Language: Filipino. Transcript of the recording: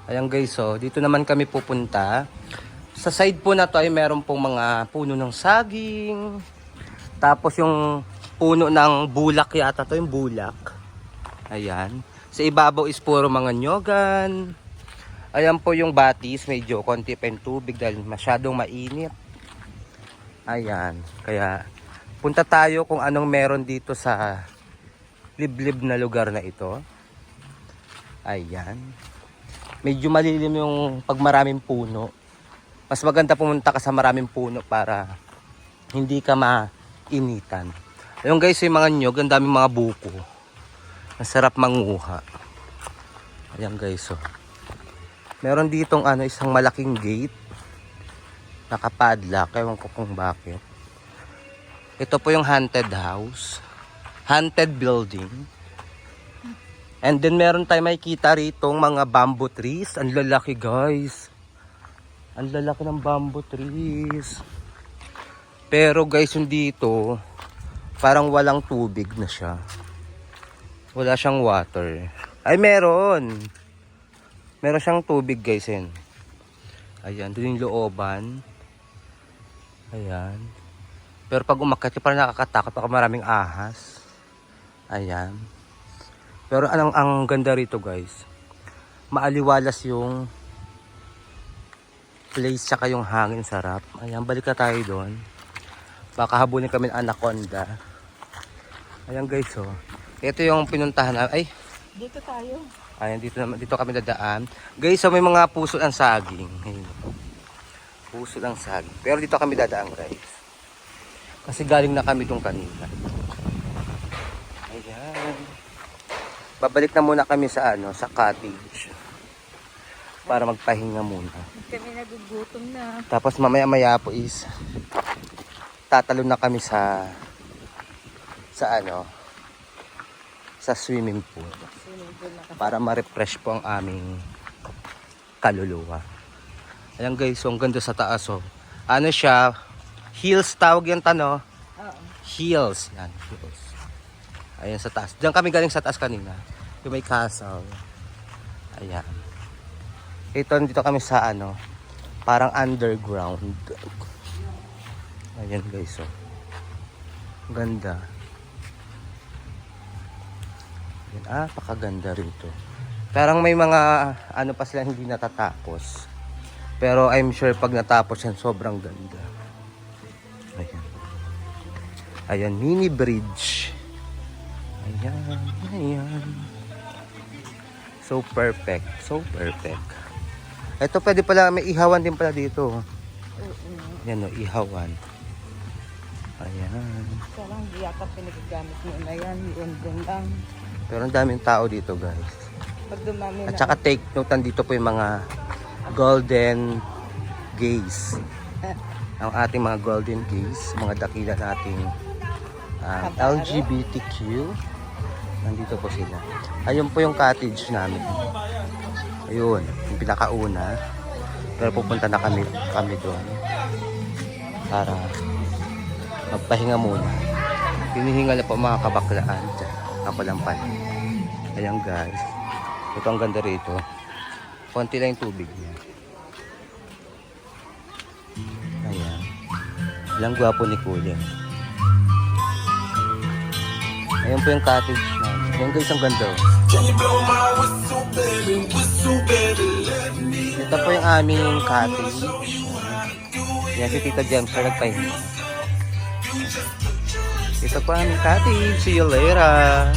Ayan guys, so dito naman kami pupunta. Sa side po na to ay meron pong mga puno ng saging. Tapos yung puno ng bulak yata to, yung bulak. Ayan. Sa ibabaw is puro mga nyogan. Ayan po yung batis, medyo konti pa yung tubig dahil masyadong mainit. Ayan. Kaya punta tayo kung anong meron dito sa liblib na lugar na ito. Ayan. Medyo malilim yung pag maraming puno. Mas maganda pumunta ka sa maraming puno para hindi ka mainitan. Ayun guys, yung mga nyog, ang daming mga buko. Ang sarap manguha. Ayan guys, so. Meron ditong isang malaking gate. Nakapadlock, ewan ko kung bakit. Ito po yung haunted house. Haunted building. And then meron tayo makikita rito mga bamboo trees. Ang lalaki guys. Ang lalaki ng bamboo trees. Pero guys, yung dito, parang walang tubig na siya. Wala siyang water. Ay meron. Meron siyang tubig guys yun. Ayan, doon yung looban. Ayan. Pero pag umakyat, parang nakakatakot ako, maraming ahas. Ayan. Pero ang ganda rito guys, maaliwalas yung place tsaka yung hangin, sarap. Ayan, balik na tayo doon. Baka habulin kami ng anaconda. Ayan guys, oh. Ito yung pinuntahan na, ay. Dito tayo. Ayan, dito kami dadaan. Guys, so may mga puso ng saging. Ayan. Puso ng saging. Pero dito kami dadaan guys. Kasi galing na kami doon kanina. Ayan. Babalik na muna kami sa sa cottage. Para magpahinga muna. Kami nagugutom na. Tapos mamaya-maya po is tatalon na kami sa swimming pool. Para ma-refresh po ang aming kaluluwa. Ayan guys, so ang ganda sa taas, oh. Ano siya? Hills tawag yan, tano? Oo. Hills. Yan, hills. Ayan sa taas. Diyan kami galing sa taas kanina. Yung may castle. Ayan. Dito kami sa parang underground. Ayan guys, oh. Ganda. Ayan, pakaganda rito. Parang may mga pa sila hindi natatapos. Pero I'm sure pag natapos yan, sobrang ganda. Ayan. Ayan, mini bridge. Ayan, ayan. So perfect, so perfect. Ito pwede pala, may ihawan din pala dito. Yan o, ihawan. Ayan. Parang di yata pinagamit mo na yan. Yun din lang. Pero ang daming tao dito guys. Pag dumami At na. saka take note, nandito po yung mga golden gays. Ang ating mga golden gays, mga dakila nating LGBTQ. Nandito po sila. Ayun po yung cottage namin. Ayun, yung pinakauna. Pero pupunta na kami doon. Para magpahinga muna. Hinihinga na po mga kabaklaan. Ako lang pala. Ayan guys. Ito ang ganda rito. Konti lang yung tubig niya. Ayan. Ilang gwapo ni Kuya. Ayan po yung cottage namin. Ayan guys, ang ganda. Ito po yung aming cottage. Yan si Tita James na nagpahinga. Ito po ang aming cottage. See you later.